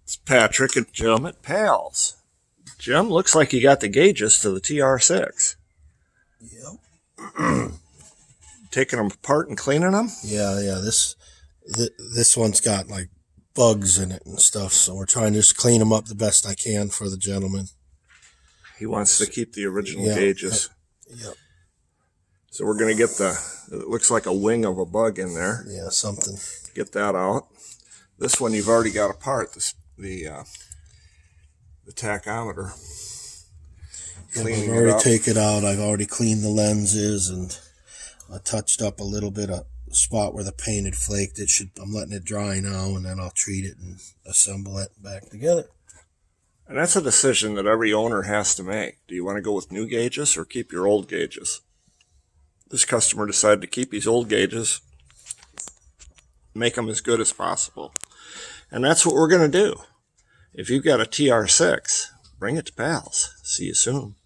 It's Patrick and Jim at Pals. Jim, looks like you got the gauges to the TR6. Yep. Taking them apart and cleaning them? Yeah. This one's got like bugs in it and stuff, so we're trying to just clean them up the best I can for the gentleman. He wants to keep the original gauges. Yep. So we're going to get it looks like a wing of a bug in there. Yeah, something. Get that out. This one you've already got apart, the tachometer. Yeah, I've already taken it out. I've already cleaned the lenses, and I touched up a little bit of spot where the paint had flaked. I'm letting it dry now, and then I'll treat it and assemble it back together. And that's a decision that every owner has to make. Do you want to go with new gauges or keep your old gauges? This customer decided to keep his old gauges, make them as good as possible. And that's what we're going to do. If you've got a TR6, bring it to Pals. See you soon.